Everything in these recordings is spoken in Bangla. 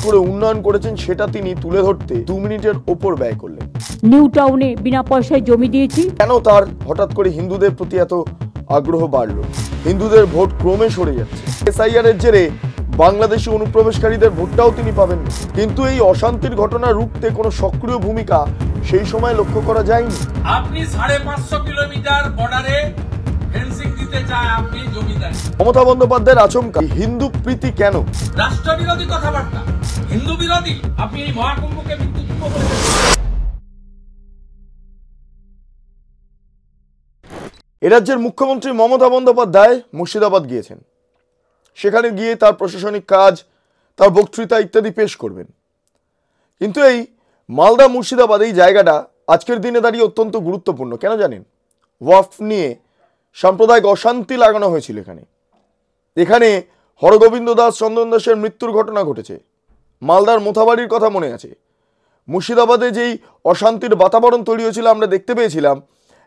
করে উন্নয়ন করেছেন সেটা তিনি তুলে ধরতে 2 মিনিটের ওপর ব্যয় করলেন। নিউ টাউনে বিনা পয়সায় জমি দিয়েছি। কেন তার হঠাৎ করে হিন্দুদের প্রতি এত আগ্রহ বাড়লো? হিন্দুদের ভোট ক্রমে সরে যাচ্ছে। এসআইআর এর জেরে বাংলাদেশি অনুপ্রবেশকারীদের ভোটটাও তিনি পাবেন, কিন্তু এই অশান্তির ঘটনা রুখতে কোনো সক্রিয় ভূমিকা সেই সময় লক্ষ্য করা যায়নি। আপনি 550 কিলোমিটার বর্ডারে ফেন্সিং দিতে চায়, আপনি জমিদার। মমতা বন্দ্যোপাধ্যায়ের আচমকা হিন্দু প্রীতি কেন? রাষ্ট্রবিরোধী কথাবার্তা, হিন্দু বিরোধী। আপনি এই মহাকুম্ভকে বিদ্যুৎ করেছেন। এ রাজ্যের মুখ্যমন্ত্রী মমতা বন্দ্যোপাধ্যায় মুর্শিদাবাদ গিয়েছেন। সেখানে গিয়ে তার প্রশাসনিক কাজ, তার বক্তৃতা ইত্যাদি পেশ করবেন। কিন্তু এই মালদা মুর্শিদাবাদ এই জায়গাটা আজকের দিনে দাঁড়িয়ে অত্যন্ত গুরুত্বপূর্ণ। কেন জানেন? ওয়াকফ নিয়ে সাম্প্রদায়িক অশান্তি লাগানো হয়েছিল এখানে। এখানে হরগোবিন্দ দাস, চন্দন দাসের মৃত্যুর ঘটনা ঘটেছে। মালদার মোথাবাড়ির কথা মনে আছে। মুর্শিদাবাদে যেই অশান্তির বাতাবরণ তৈরি হয়েছিল আমরা দেখতে পেয়েছিলাম।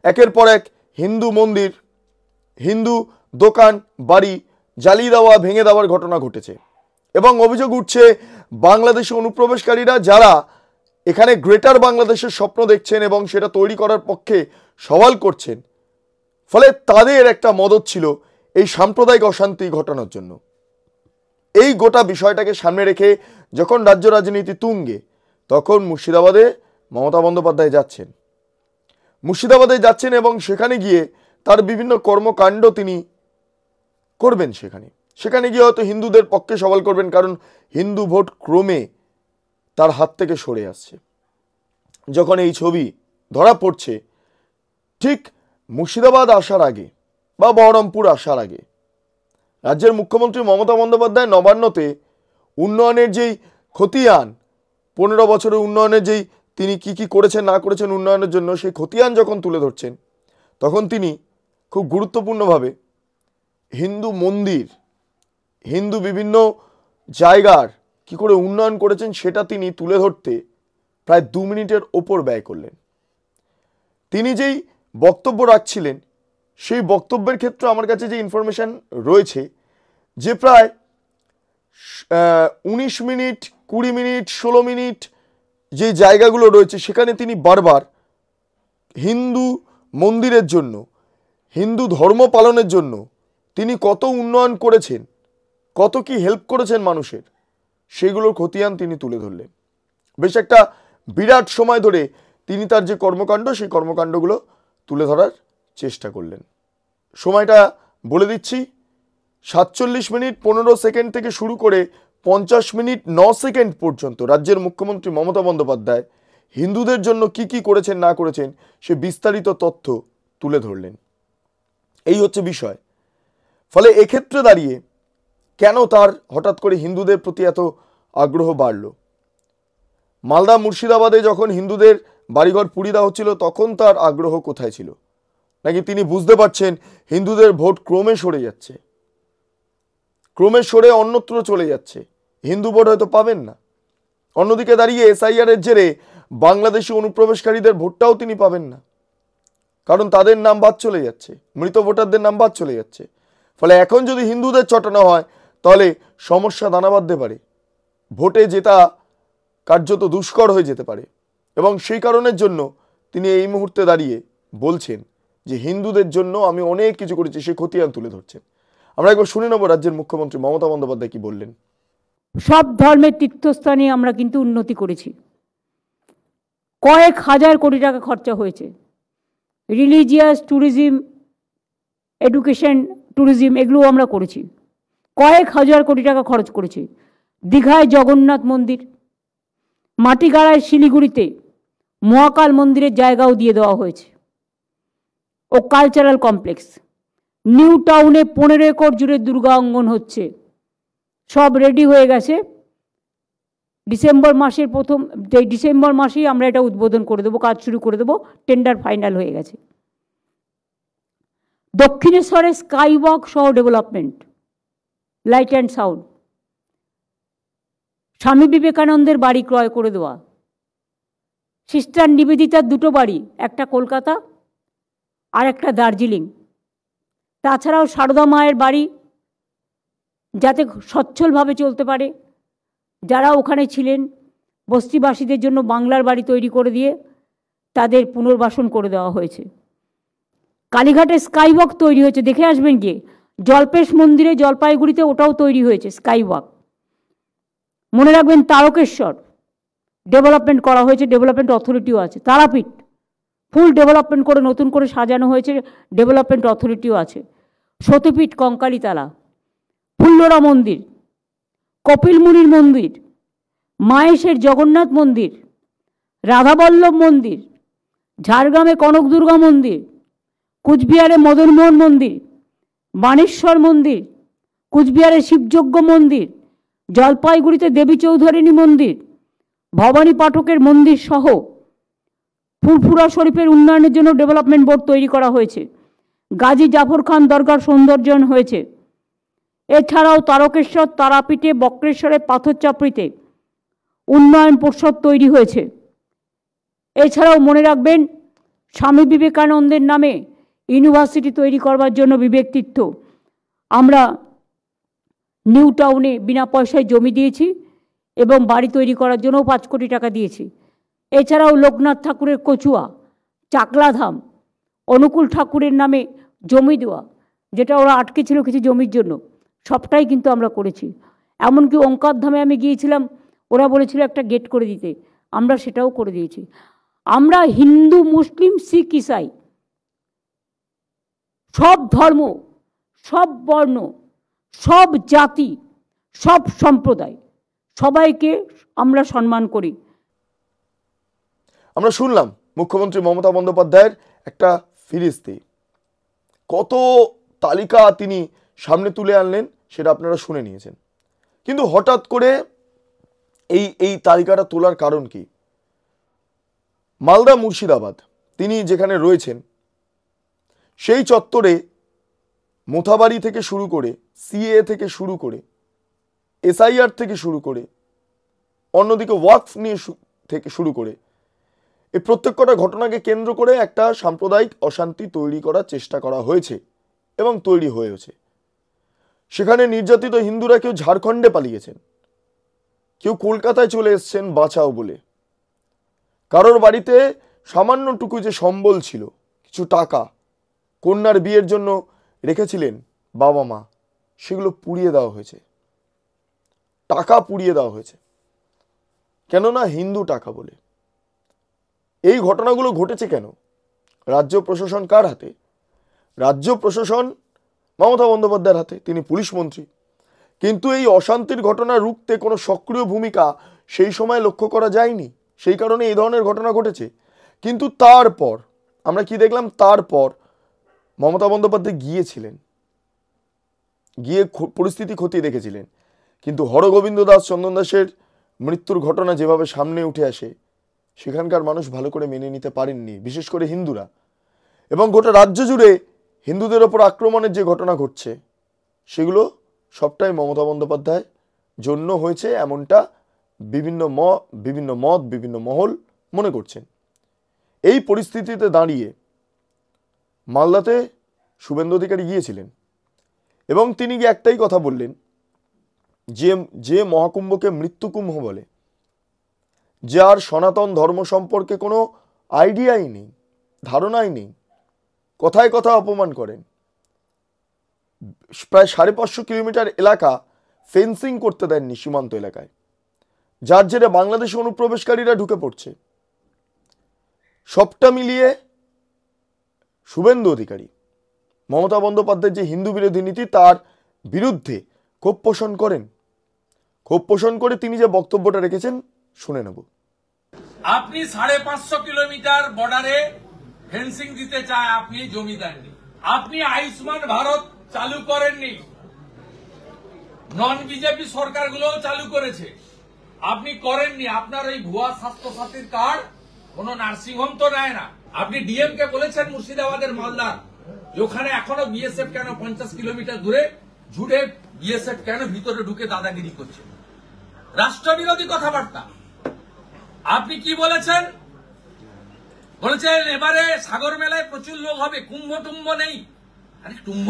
একের পর এক হিন্দু মন্দির, হিন্দু দোকান বাড়ি জ্বালিয়ে দেওয়া, ভেঙে দেওয়ার ঘটনা ঘটেছে এবং অভিযোগ উঠছে বাংলাদেশি অনুপ্রবেশকারীরা যারা এখানে গ্রেটার বাংলাদেশের স্বপ্ন দেখছেন এবং সেটা তৈরি করার পক্ষে সওয়াল করছেন, ফলে তাদের একটা মদত ছিল এই সাম্প্রদায়িক অশান্তি ঘটানোর জন্য। এই গোটা বিষয়টাকে সামনে রেখে যখন রাজ্য রাজনীতি তুঙ্গে, তখন মুর্শিদাবাদে মমতা বন্দ্যোপাধ্যায় যাচ্ছেন। মুর্শিদাবাদে যাচ্ছেন এবং সেখানে গিয়ে তার বিভিন্ন কর্মকাণ্ড তিনি করবেন। সেখানে গিয়ে হয়তো হিন্দুদের পক্ষে সওয়াল করবেন, কারণ হিন্দু ভোট ক্রমে তার হাত থেকে সরে আসছে। যখন এই ছবি ধরা পড়ছে ঠিক মুর্শিদাবাদ আসার আগে বা বহরমপুর আসার আগে, রাজ্যের মুখ্যমন্ত্রী মমতা বন্দ্যোপাধ্যায় নবান্নতে উন্নয়নের যেই খতিয়ান, 15 বছরের উন্নয়নের যেই তিনি কি করেছেন না করেছেন উন্নয়নের জন্য, সেই খতিয়ান যখন তুলে ধরছেন, তখন তিনি খুব গুরুত্বপূর্ণভাবে হিন্দু মন্দির, হিন্দু বিভিন্ন জায়গার কি করে উন্নয়ন করেছেন সেটা তিনি তুলে ধরতে প্রায় 2 মিনিটের ওপর ব্যয় করলেন। তিনি যেই বক্তব্য রাখছিলেন সেই বক্তব্যের ক্ষেত্রে আমার কাছে যে ইনফরমেশন রয়েছে, যে প্রায় 19 মিনিট, 20 মিনিট, 16 মিনিট যে জায়গাগুলো রয়েছে সেখানে তিনি বারবার হিন্দু মন্দিরের জন্য, হিন্দু ধর্ম পালনের জন্য তিনি কত উন্নয়ন করেছেন, কত কি হেল্প করেছেন মানুষের, সেগুলোর খতিয়ান তিনি তুলে ধরলেন। বেশ একটা বিরাট সময় ধরে তিনি তার যে কর্মকাণ্ড, সেই কর্মকাণ্ডগুলো তুলে ধরার চেষ্টা করলেন। সময়টা বলে দিচ্ছি, 47 মিনিট 15 সেকেন্ড থেকে শুরু করে 50 মিনিট 9 সেকেন্ড পর্যন্ত রাজ্যের মুখ্যমন্ত্রী মমতা বন্দ্যোপাধ্যায় হিন্দুদের জন্য কি করেছেন না করেছেন সে বিস্তারিত তথ্য তুলে ধরলেন। এই হচ্ছে বিষয়। ফলে এক্ষেত্রে দাঁড়িয়ে কেন তার হঠাৎ করে হিন্দুদের প্রতি এত আগ্রহ বাড়ল? মালদা মুর্শিদাবাদে যখন হিন্দুদের বাড়িঘর পুড়িয়ে দেওয়া হচ্ছিল, তখন তার আগ্রহ কোথায় ছিল? নাকি তিনি বুঝতে পারছেন হিন্দুদের ভোট ক্রমে সরে যাচ্ছে, ক্রমে সরে অন্যত্র চলে যাচ্ছে, হিন্দু ভোট হয়তো পাবেন না। অন্যদিকে দাঁড়িয়ে এসআইআর এর জেরে বাংলাদেশি অনুপ্রবেশকারীদের ভোটটাও তিনি পাবেন না, কারণ তাদের নাম বাদ চলে যাচ্ছে, মৃত ভোটারদের নাম বাদ চলে যাচ্ছে। ফলে এখন যদি হিন্দুদের চটানো হয় তাহলে সমস্যা দানা বাঁধতে পারে, ভোটে জেতা কার্যত দুষ্কর হয়ে যেতে পারে। এবং সেই কারণের জন্য তিনি এই মুহূর্তে দাঁড়িয়ে বলছেন যে হিন্দুদের জন্য আমি অনেক কিছু করেছি, সে খতিয়ান তুলে ধরছেন। আমরা একবার শুনে নেব রাজ্যের মুখ্যমন্ত্রী মমতা বন্দ্যোপাধ্যায় কি বললেন। সব ধর্মের তীর্থস্থানে আমরা কিন্তু উন্নতি করেছি। কয়েক হাজার কোটি টাকা খরচা হয়েছে। রিলিজিয়াস ট্যুরিজম, এডুকেশন ট্যুরিজম, এগুলো আমরা করেছি। কয়েক হাজার কোটি টাকা খরচ করেছি। দীঘায় জগন্নাথ মন্দির, মাটিগাড়ায় শিলিগুড়িতে মহাকাল মন্দিরের জায়গাও দিয়ে দেওয়া হয়েছে, ও কালচারাল কমপ্লেক্স। নিউ টাউনে 15 একর জুড়ে দুর্গা অঙ্গন হচ্ছে, সব রেডি হয়ে গেছে। ডিসেম্বর মাসেই আমরা এটা উদ্বোধন করে দেবো, কাজ শুরু করে দেবো, টেন্ডার ফাইনাল হয়ে গেছে। দক্ষিণেশ্বরে স্কাইওয়াক সহ ডেভেলপমেন্ট, লাইট অ্যান্ড সাউন্ড। স্বামী বিবেকানন্দের বাড়ি ক্রয় করে দেওয়া। সিস্টার নিবেদিতার 2টো বাড়ি, একটা কলকাতা আর একটা দার্জিলিং। তাছাড়াও সারদা মায়ের বাড়ি যাতে সচ্ছলভাবে চলতে পারে, যারা ওখানে ছিলেন বস্তিবাসীদের জন্য বাংলার বাড়ি তৈরি করে দিয়ে তাদের পুনর্বাসন করে দেওয়া হয়েছে। কালীঘাটে স্কাইওয়াক তৈরি হয়েছে, দেখে আসবেন গিয়ে। জল্পেশ মন্দিরে জলপাইগুড়িতে ওটাও তৈরি হয়েছে স্কাইওয়াক। মনে রাখবেন তারকেশ্বর ডেভেলপমেন্ট করা হয়েছে, ডেভেলপমেন্ট অথরিটিও আছে। তারাপীঠ ফুল ডেভেলপমেন্ট করে নতুন করে সাজানো হয়েছে, ডেভেলপমেন্ট অথরিটিও আছে। সতীপীঠ কঙ্কালীতলা, ফুল্লরা মন্দির, কপিলমুনির মন্দির, মায়েশের জগন্নাথ মন্দির, রাধাবল্লভ মন্দির, ঝাড়গ্রামে কনক দুর্গা মন্দির, কুচবিহারে মদনমোহন মন্দির, বানেশ্বর মন্দির, কুচবিহারে শিবযজ্ঞ মন্দির, জলপাইগুড়িতে দেবী চৌধুরানী মন্দির, ভবানী পাঠকের মন্দির সহ ফুরফুরা শরীফের উন্নয়নের জন্য ডেভেলপমেন্ট বোর্ড তৈরি করা হয়েছে। গাজী জাফর খান দরগার সৌন্দর্যায়ন হয়েছে। এছাড়াও তারকেশ্বর, তারাপীঠে, বক্রেশ্বরে, পাথর চাপড়িতে উন্নয়ন পর্ষদ তৈরি হয়েছে। এছাড়াও মনে রাখবেন স্বামী বিবেকানন্দের নামে ইউনিভার্সিটি তৈরি করবার জন্য বিবেক তীর্থ আমরা নিউ টাউনে বিনা পয়সায় জমি দিয়েছি এবং বাড়ি তৈরি করার জন্যও 5 কোটি টাকা দিয়েছি। এছাড়াও লোকনাথ ঠাকুরের কচুয়া, চাকলাধাম, অনুকূল ঠাকুরের নামে জমি দেওয়া, যেটা ওরা আটকে ছিল কিছু জমির জন্য, সবটাই কিন্তু আমরা করেছি। এমনকি ওঙ্কার ধামে আমি গিয়েছিলাম, ওরা বলেছিল একটা গেট করে দিতে, আমরা সেটাও করে দিয়েছি। আমরা হিন্দু, মুসলিম, শিখ, ইসাই সব ধর্ম, সব বর্ণ, সব জাতি, সব সম্প্রদায়, সবাইকে আমরা সম্মান করি। আমরা শুনলাম মুখ্যমন্ত্রী মমতা বন্দ্যোপাধ্যায়ের একটা ফিরিস্তি, কত তালিকা তিনি সামনে তুলে আনলেন সেটা আপনারা শুনে নিয়েছেন। কিন্তু হঠাৎ করে এই তালিকাটা তোলার কারণ কি? মালদা মুর্শিদাবাদ তিনি যেখানে রয়েছেন সেই চত্বরে মোথাবাড়ি থেকে শুরু করে, সিএ থেকে শুরু করে, এসআইআর থেকে শুরু করে, অন্যদিকে ওয়াকফ নিয়ে থেকে শুরু করে এই প্রত্যেকটা ঘটনাকে কেন্দ্র করে একটা সাম্প্রদায়িক অশান্তি তৈরি করার চেষ্টা করা হয়েছে এবং তৈরি হয়েছে। সেখানে নির্যাতিত হিন্দুরা কেউ ঝাড়খণ্ডে পালিয়েছেন, কেউ কলকাতায় চলে এসছেন বাঁচাও বলে। কারোর বাড়িতে সামান্যটুকু যে সম্বল ছিল, কিছু টাকা কন্যার বিয়ের জন্য রেখেছিলেন বাবা মা, সেগুলো পুড়িয়ে দেওয়া হয়েছে, টাকা পুড়িয়ে দেওয়া হয়েছে, কেননা হিন্দু টাকা বলে। এই ঘটনাগুলো ঘটেছে কেন? রাজ্য প্রশাসন কার হাতে? রাজ্য প্রশাসন মমতা বন্দ্যোপাধ্যায়ের হাতে, তিনি পুলিশ মন্ত্রী। কিন্তু এই অশান্তির ঘটনা রুখতে কোনো সক্রিয় ভূমিকা সেই সময় লক্ষ্য করা যায়নি, সেই কারণে এই ধরনের ঘটনা ঘটেছে। কিন্তু তারপর আমরা কি দেখলাম? তারপর মমতা বন্দ্যোপাধ্যায় গিয়েছিলেন, গিয়ে পরিস্থিতি খতিয়ে দেখেছিলেন। কিন্তু হরগোবিন্দ দাস, চন্দন দাসের মৃত্যুর ঘটনা যেভাবে সামনে উঠে আসে, সেখানকার মানুষ ভালো করে মেনে নিতে পারেননি, বিশেষ করে হিন্দুরা। এবং গোটা রাজ্য জুড়ে হিন্দুদের ওপর আক্রমণের যে ঘটনা ঘটছে, সেগুলো সবটাই মমতা বন্দ্যোপাধ্যায় জন্য হয়েছে, এমনটা বিভিন্ন মত, বিভিন্ন মহল মনে করছেন। এই পরিস্থিতিতে দাঁড়িয়ে মালদাতে শুভেন্দু অধিকারী গিয়েছিলেন এবং তিনি গিয়ে একটাই কথা বললেন, যে মহাকুম্ভকে মৃত্যুকুম্ভ বলে, যার সনাতন ধর্ম সম্পর্কে কোনো আইডিয়াই নেই, ধারণাই নেই, কথায় কথা অপমান করেন, প্রায় 550 কিলোমিটার এলাকা ফেন্সিং করতে দেননি সীমান্ত এলাকায়, যার জেরে বাংলাদেশে অনুপ্রবেশকারীরা ঢুকে পড়ছে। সবটা মিলিয়ে শুভেন্দু অধিকারী মমতা বন্দ্যোপাধ্যায়ের যে হিন্দু বিরোধী নীতি, তার বিরুদ্ধে ক্ষোভ পোষণ করেন। ক্ষোভ পোষণ করে তিনি যে বক্তব্যটা রেখেছেন শুনে নেব। আপনি 550 কিলোমিটার বর্ডারে ফেন্সিং দিতে চায়, আপনি জমি দেননি। আপনি আয়ুষ্মান ভারত চালু করেননি, নন বিজেপি সরকারগুলো চালু করেছে, আপনি করেননি। আপনার ওই ভুয়া স্বাস্থ্য সাথীর কার্ড কোন নার্সিংহোম তো নেয় না। আপনি ডিএম কে বলেছেন মুর্শিদাবাদের মালদার, ওখানে এখনো বিএসএফ কেন 50 কিলোমিটার দূরে ঝুড়ে বিএসএফ কেন ভিতরে ঢুকে দাদাগিরি করছে? রাষ্ট্রবিরোধী কথাবার্তা। আপনি কি বলেছেন? বলেছেন এবারে সাগর মেলায় প্রচুর লোক হবে, কুম্ভ টুম্ভ নেই। আরে টুম্ভ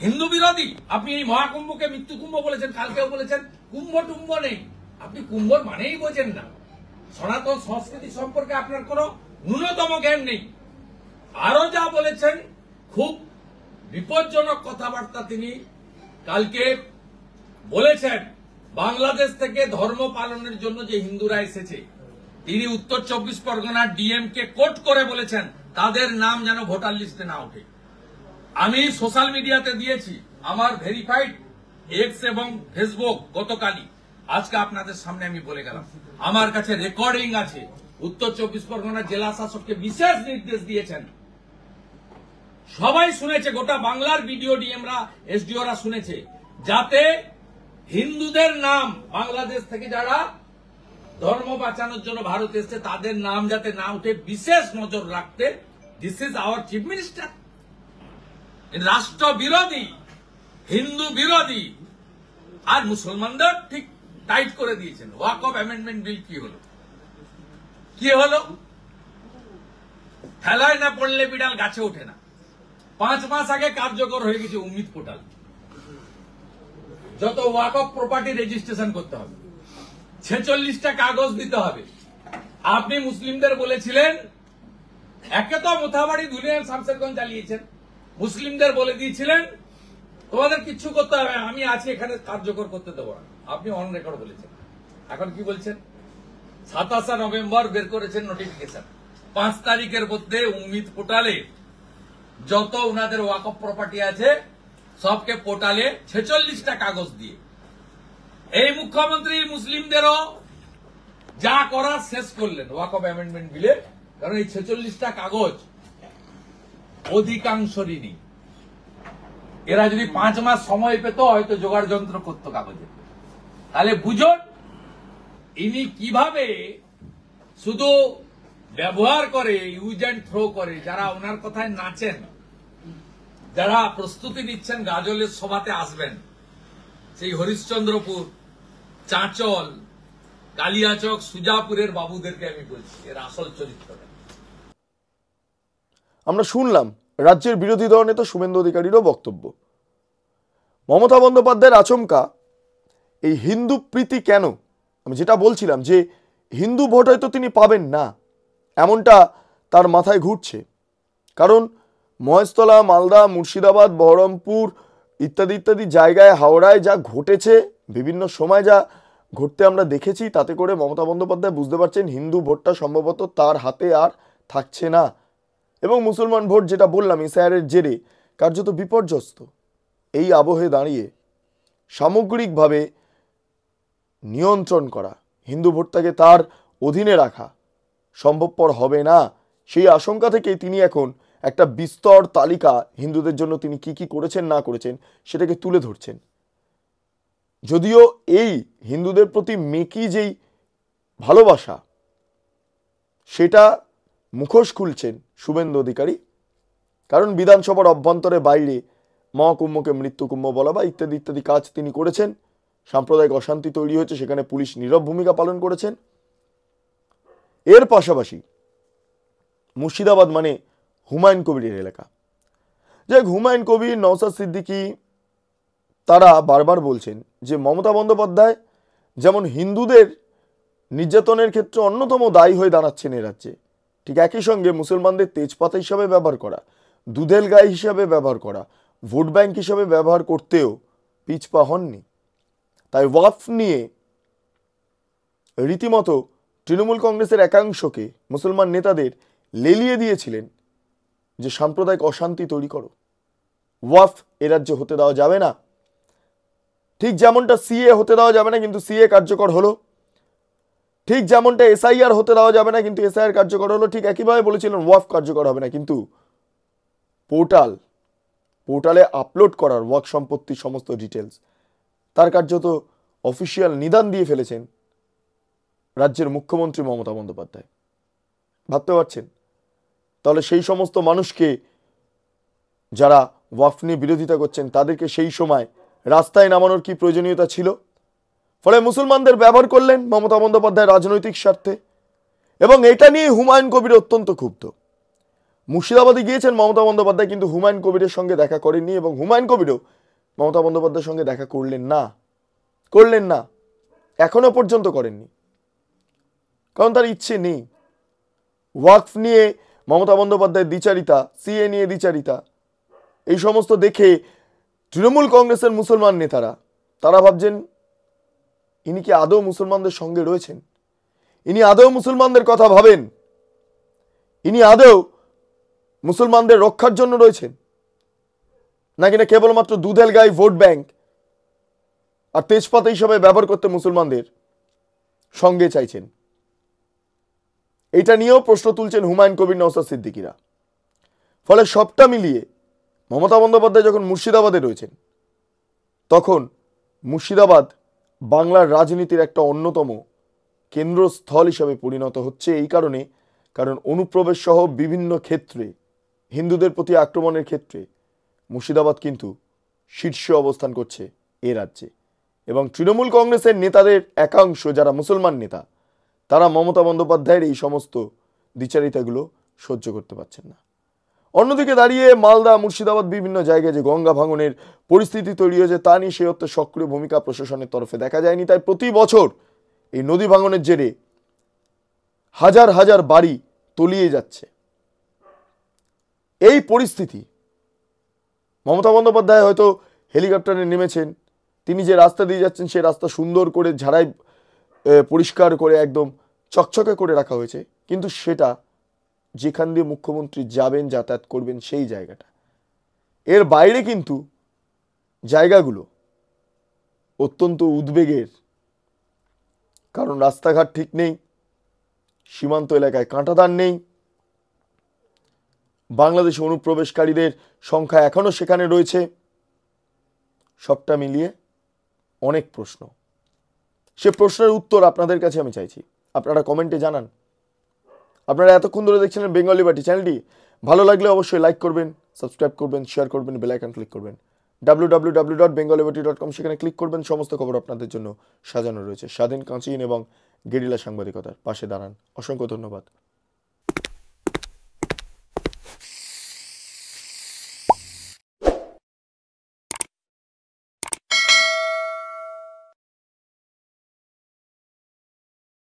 হিন্দু বিরোধী। আপনি এই মহাকুম্ভকে মৃত্যু কুম্ভ বলেছেন, কালকেও বলেছেন কুম্ভ টুম্ভ নেই। আপনি কুম্ভর মানেই বোঝেন না। সনাতন সংস্কৃতি সম্পর্কে আপনার কোনো ন্যূনতম জ্ঞান নেই। আরো যা বলেছেন খুব বিপজ্জনক কথাবার্তা তিনি কালকে বলেছেন। বাংলাদেশ থেকে ধর্ম পালনের জন্য যে হিন্দুরা এসেছে, তিনি উত্তর 24 পরগনার ডিএম কে কোট করে বলেছেন তাদের নাম যেন ভোটার লিস্টে না ওঠে। আমি সোশ্যাল মিডিয়াতে দিয়েছি, আমার ভেরিফাইড এক্স এবং ফেসবুক গতকালই, আজকে আপনাদের সামনে আমি বলে গেলাম। আমার কাছে রেকর্ডিং আছে। উত্তর 24 পরগনার জেলা শাসককে বিশেষ নির্দেশ দিয়েছেন, সবাই শুনেছে, গোটা বাংলার বিডিও ডিএমরা এসডিওরা শুনেছে, যাতে হিন্দুদের নাম বাংলাদেশ থেকে যারা ধর্ম বাঁচানোর জন্য ভারতে এসছে তাদের নাম যাতে না উঠে বিশেষ নজর রাখতে। This is our chief minister. রাষ্ট্র বিরোধী, হিন্দু বিরোধী, আর মুসলমানদের ঠিক টাইট করে দিয়েছেন। ওয়াকফ অ্যামেন্ডমেন্ট বিল কি হলো? কি হলো? ঠেলায় না পড়লে বিড়াল গাছে ওঠে না। 5 মাস আগে কার্যকর হয়ে গেছে উম্মিদ পোর্টাল। যত ওয়াকফ প্রপার্টি রেজিস্ট্রেশন করতে হবে, 46টা কাগজ দিতে হবে। আপনি মুসলিমদের বলেছিলেন, একে তো মোথাবাড়ি ধুলিয়ান শামসেরগঞ্জ চালিয়েছেন, মুসলিমদের বলে দিয়েছিলেন তোমাদের কিচ্ছু করতে হবে, আমি আছি এখানে, কার্যকর করতে দেবো না। আপনি অন রেকর্ড বলেছেন। এখন কি বলছেন? 27 নভেম্বর বের করেছেন নোটিফিকেশন, 5 তারিখের মধ্যে উম্মিদ পোর্টালে যত উনাদের ওয়াকফ প্রপার্টি আছে সবকে পোর্টালে 46টা কাগজ দিয়ে। এই মুখ্যমন্ত্রী মুসলিমদেরও যা করার শেষ করলেন ওয়াকফ অ্যামেন্ডমেন্ট বিলে, কারণ এই 46টা কাগজ অধিকাংশরই নেই। এরা যদি 5 মাস সময় পেত হয়তো জোগাড় যন্ত্র করতো কাগজে। তাহলে বুঝুন ইনি কিভাবে শুধু ব্যবহার করে, ইউজ অ্যান্ড থ্রো করে, যারা ওনার কথায় নাচেন, যারা প্রস্তুতি নিচ্ছেন গাজলের সভাতে আসবেন, সেই হরিশ্চন্দ্রপুর, চাঁচল, কালিয়াচক, সুজাপুরের বাবুদেরকে আমি বলছি এর আসল চরিত্রটা। আমরা শুনলাম রাজ্যের বিরোধী দল নেতা শুভেন্দু অধিকারীরও বক্তব্য। মমতা বন্দ্যোপাধ্যায়ের আচমকা এই হিন্দু প্রীতি কেন? আমি যেটা বলছিলাম যে হিন্দু ভোট হয়তো তিনি পাবেন না, এমনটা তার মাথায় ঘুরছে। কারণ মহেশতলা, মালদা, মুর্শিদাবাদ, বহরমপুর ইত্যাদি ইত্যাদি জায়গায়, হাওড়ায় যা ঘটেছে, বিভিন্ন সময় যা ঘটতে আমরা দেখেছি, তাতে করে মমতা বন্দ্যোপাধ্যায় বুঝতে পারছেন হিন্দু ভোটটা সম্ভবত তার হাতে আর থাকছে না। এবং মুসলমান ভোট, যেটা বললাম, এসআইআরের জেরে কার্যত বিপর্যস্ত। এই আবহে দাঁড়িয়ে সামগ্রিকভাবে নিয়ন্ত্রণ করা, হিন্দু ভোটটাকে তার অধীনে রাখা সম্ভবপর হবে না। সেই আশঙ্কা থেকেই তিনি এখন একটা বিস্তর তালিকা হিন্দুদের জন্য তিনি কি কি করেছেন না করেছেন সেটাকে তুলে ধরছেন। যদিও এই হিন্দুদের প্রতি মেকি যেই ভালোবাসা, সেটা মুখোশ খুলছেন শুভেন্দু অধিকারী। কারণ বিধানসভার অভ্যন্তরে বাইরে মহাকুম্ভকে মৃত্যুকুম্ভ বলা বা ইত্যাদি ইত্যাদি কাজ তিনি করেছেন। সাম্প্রদায়িক অশান্তি তৈরি হয়েছে, সেখানে পুলিশ নীরব ভূমিকা পালন করেছেন। এর পাশাপাশি মুর্শিদাবাদ মানে হুমায়ুন কবিরের এলাকা। যে হুমায়ুন কবির, নওশাদ সিদ্দিকী, তারা বারবার বলছেন যে মমতা বন্দ্যোপাধ্যায় যেমন হিন্দুদের নির্যাতনের ক্ষেত্রে অন্যতম দায়ী হয়ে দাঁড়াচ্ছেন এ রাজ্যে, ঠিক একই সঙ্গে মুসলমানদের তেজপাতা হিসাবে ব্যবহার করা, দুধের গাই হিসাবে ব্যবহার করা, ভোট ব্যাংক হিসাবে ব্যবহার করতেও পিছপা হননি। তাই ওয়াকফ নিয়ে রীতিমতো তৃণমূল কংগ্রেসের একাংশকে, মুসলমান নেতাদের লেলিয়ে দিয়েছিলেন যে সাম্প্রদায়িক অশান্তি তৈরি করো, ওয়াকফ এ রাজ্যে হতে দেওয়া যাবে না। ঠিক যেমনটা সিএ হতে দেওয়া যাবে না কিন্তু সিএ কার্যকর হলো, ঠিক যেমনটা এসআইআর হতে দেওয়া যাবে না কিন্তু এসআইআর কার্যকর হলো, ঠিক একইভাবে বলেছিলেন ওয়াকফ কার্যকর হবে না। কিন্তু পোর্টালে আপলোড করার ওয়াকফ সম্পত্তির সমস্ত ডিটেলস, তার কার্যত অফিসিয়াল নিদান দিয়ে ফেলেছেন রাজ্যের মুখ্যমন্ত্রী মমতা বন্দ্যোপাধ্যায়। ভাবতে পারছেন? তাহলে সেই সমস্ত মানুষকে, যারা ওয়াকফ নিয়ে বিরোধিতা করছেন, তাদেরকে সেই সময় রাস্তায় নামানোর কি প্রয়োজনীয়তা ছিল? ফলে মুসলমানদের ব্যবহার করলেন মমতা বন্দ্যোপাধ্যায় রাজনৈতিক স্বার্থে। এবং এটা নিয়ে হুমায়ুন কবির অত্যন্ত ক্ষুব্ধ। মুর্শিদাবাদে গিয়েছেন মমতা বন্দ্যোপাধ্যায়, কিন্তু হুমায়ুন কবিরের সঙ্গে দেখা করেননি এবং হুমায়ুন কবিরও মমতা বন্দ্যোপাধ্যায়ের সঙ্গে দেখা করলেন না, এখনো পর্যন্ত করেননি, কারণ তার ইচ্ছে নেই। ওয়াকফ নিয়ে মমতা বন্দ্যোপাধ্যায়ের দ্বিচারিতা, সিএ নিয়ে দ্বিচারিতা, এই সমস্ত দেখে তৃণমূল কংগ্রেসের মুসলমান নেতারা তারা ভাবছেন ইনি কি আদৌ মুসলমানদের সঙ্গে রয়েছেন, ইনি আদৌ মুসলমানদের কথা ভাবেন, ইনি আদৌ মুসলমানদের রক্ষার জন্য রয়েছেন, নাকি না কেবলমাত্র দুধেল গাই ভোট ব্যাংক আর তেজপাতা হিসাবে ব্যবহার করতে মুসলমানদের সঙ্গে চাইছেন। এটা নিয়েও প্রশ্ন তুলছেন হুমায়ুন কবির, নওশাদ সিদ্দিকীরা। ফলে সবটা মিলিয়ে মমতা বন্দ্যোপাধ্যায় যখন মুর্শিদাবাদে রয়েছেন, তখন মুর্শিদাবাদ বাংলার রাজনীতির একটা অন্যতম কেন্দ্রস্থল হিসাবে পরিণত হচ্ছে। এই কারণ অনুপ্রবেশ সহ বিভিন্ন ক্ষেত্রে, হিন্দুদের প্রতি আক্রমণের ক্ষেত্রে মুর্শিদাবাদ কিন্তু শীর্ষে অবস্থান করছে এ রাজ্যে। এবং তৃণমূল কংগ্রেসের নেতাদের একাংশ যারা মুসলমান নেতা, তারা মমতা বন্দ্যোপাধ্যায়ের এই সমস্ত দ্বিচারিতাগুলো সহ্য করতে পারছেন না। অন্যদিকে দাঁড়িয়ে মালদা, মুর্শিদাবাদ বিভিন্ন জায়গায় যে গঙ্গা ভাঙনের পরিস্থিতি তৈরি হয়েছে, তা নিয়ে সে অর্থে সক্রিয় ভূমিকা প্রশাসনের তরফে দেখা যায়নি। তাই প্রতি বছর এই নদী ভাঙনের জেরে হাজার হাজার বাড়ি তলিয়ে যাচ্ছে। এই পরিস্থিতি মমতা বন্দ্যোপাধ্যায় হয়তো হেলিকপ্টারে নেমেছেন, তিনি যে রাস্তা দিয়ে যাচ্ছেন সেই রাস্তা সুন্দর করে ঝাড়াই পরিষ্কার করে একদম চকচকে করে রাখা হয়েছে, কিন্তু সেটা যেখান দিয়ে মুখ্যমন্ত্রী যাবেন, যাতায়াত করবেন, সেই জায়গাটা, এর বাইরে কিন্তু জায়গাগুলো অত্যন্ত উদ্বেগের। কারণ রাস্তাঘাট ঠিক নেই, সীমান্ত এলাকায় কাঁটাতার নেই, বাংলাদেশে অনুপ্রবেশকারীদের সংখ্যা এখনো সেখানে রয়েছে। সবটা মিলিয়ে অনেক প্রশ্ন, সে প্রশ্নের উত্তর আপনাদের কাছে আমি চাইছি, আপনারা কমেন্টে জানান। আপনারা এতক্ষণ ধরে দেখছিলেন বেঙ্গলি বাটি চ্যানেলটি। ভালো লাগলে অবশ্যই লাইক করবেন, সাবস্ক্রাইব করবেন, শেয়ার করবেন, বেল আইকন ক্লিক করবেন। www.bengalibati.com সেখানে ক্লিক করবেন। সমস্ত খবর আপনাদের জন্য সাজানো রয়েছে। স্বাধীন, কাঁচিন এবং গেরিলা সাংবাদিকতার পাশে দাঁড়ান। অসংখ্য ধন্যবাদ।